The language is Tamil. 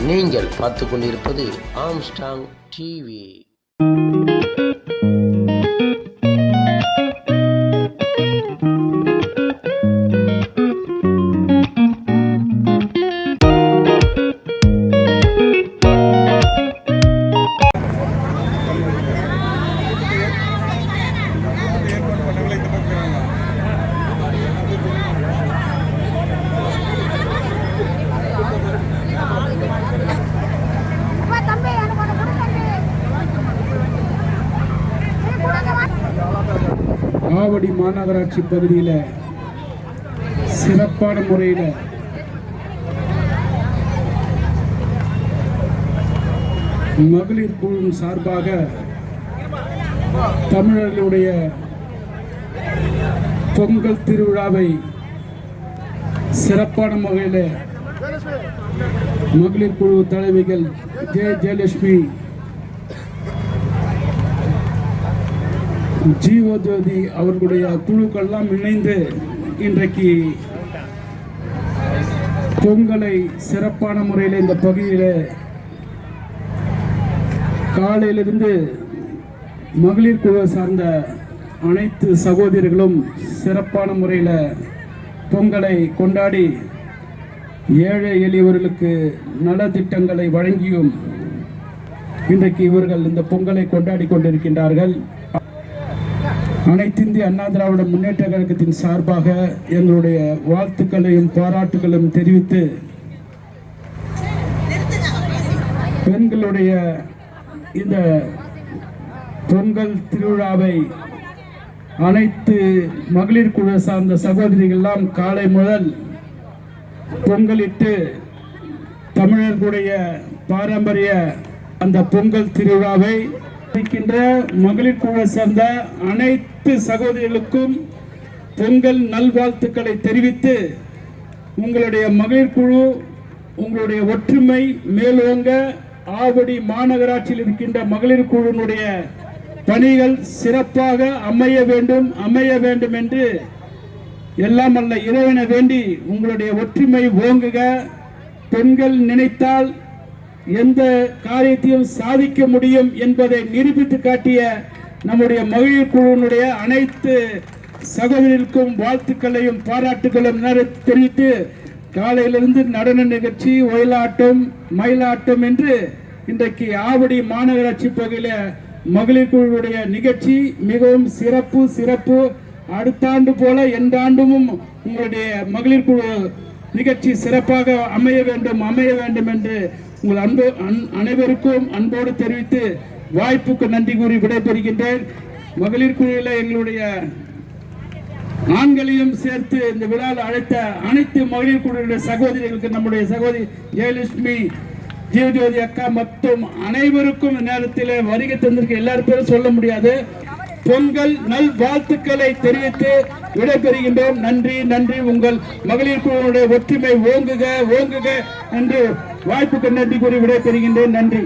நீங்கள் பார்த்து கொண்டிருப்பது ஆம்ஸ்டாங் டிவி. ஆவடி மாநகராட்சி பகுதியில் சிறப்பான முறையில் மகளிர் குழு சார்பாக தமிழர்களுடைய பொங்கல் திருவிழாவை சிறப்பான முறையில் மகளிர் குழு தலைவிகள் ஜெயலட்சுமி, ஜீவஜோதி அவர்களுடைய குழுக்கெல்லாம் இணைந்து இன்றைக்கு பொங்கலை சிறப்பான முறையில் இந்த பகுதியில் காலையிலிருந்து மகளிர் குழுவை சார்ந்த அனைத்து சகோதரிகளும் சிறப்பான முறையில் பொங்கலை கொண்டாடி ஏழை எளியவர்களுக்கு நலத்திட்டங்களை வழங்கியும் இன்றைக்கு இவர்கள் இந்த பொங்கலை கொண்டாடி கொண்டிருக்கின்றார்கள். அனைத்திந்திய அண்ணா திராவிட முன்னேற்ற கழகத்தின் சார்பாக எங்களுடைய வாழ்த்துக்களையும் பாராட்டுகளையும் தெரிவித்து பெண்களுடைய இந்த பொங்கல் திருவிழாவை அனைத்து மகளிர் குழு சார்ந்த சகோதரிகள்லாம் காலை முதல் பொங்கலிட்டு தமிழர்களுடைய பாரம்பரிய அந்த பொங்கல் திருவிழாவை இருக்கின்ற மகளிர் குழு சார்ந்த அனைத்து சகோதரிகளுக்கும் பொங்கல் நல்வாழ்த்துக்களை தெரிவித்து உங்களுடைய மகளிர் குழு உங்களுடைய ஒற்றுமை மேலோங்க ஆவடி மாநகராட்சியில் இருக்கின்ற மகளிர் குழுவினுடைய பணிகள் சிறப்பாக அமைய வேண்டும் என்று எல்லாம் அல்ல இறைவனை வேண்டி உங்களுடைய ஒற்றுமை ஓங்குக. பெண்கள் நினைத்தால் எந்த காரியத்தையும் சாதிக்க முடியும் என்பதை நிரூபித்து காட்டிய நம்முடைய மகளிர் குழுவினுடைய அனைத்து சகோதரிகளுக்கும் வாழ்த்துக்களையும் பாராட்டுகளையும் தெரிவித்து காலையிலிருந்து நடன நிகழ்ச்சி, ஒயிலாட்டம், மயிலாட்டம் என்று இன்றைக்கு ஆவடி மாநகராட்சி பகுதியில் மகளிர் குழுவுடைய நிகழ்ச்சி மிகவும் சிறப்பு. அடுத்த ஆண்டு போல எந்த ஆண்டும் உங்களுடைய மகளிர் குழு நிகழ்ச்சி சிறப்பாக அமைய வேண்டும் என்று உங்கள் அனைவருக்கும் அன்போடு தெரிவித்து வாய்ப்புக்கு நன்றி கூறி விடைபெறுகின்றேன். மகளிர் குழுவில் எங்களுடைய ஆண்களையும் சேர்த்து இந்த விழாவில் அழைத்த அனைத்து மகளிர் குழுவுடைய சகோதரிகளுக்கு நம்முடைய சகோதரி ஜெயலட்சுமி, ஜீவஜோதி அக்கா மற்றும் அனைவருக்கும் நேரத்தில் வருகை தந்திருக்க எல்லாரும் பேரும் சொல்ல முடியாது. பொங்கல் நல் வாழ்த்துக்களை தெரிவித்து விடைபெறுகின்றோம். நன்றி. உங்கள் மகளிர் குழுவுடைய ஒற்றுமை ஓங்குக என்று வாய்ப்புக்கு நன்றி கூறி விடைபெறுகின்றேன். நன்றி.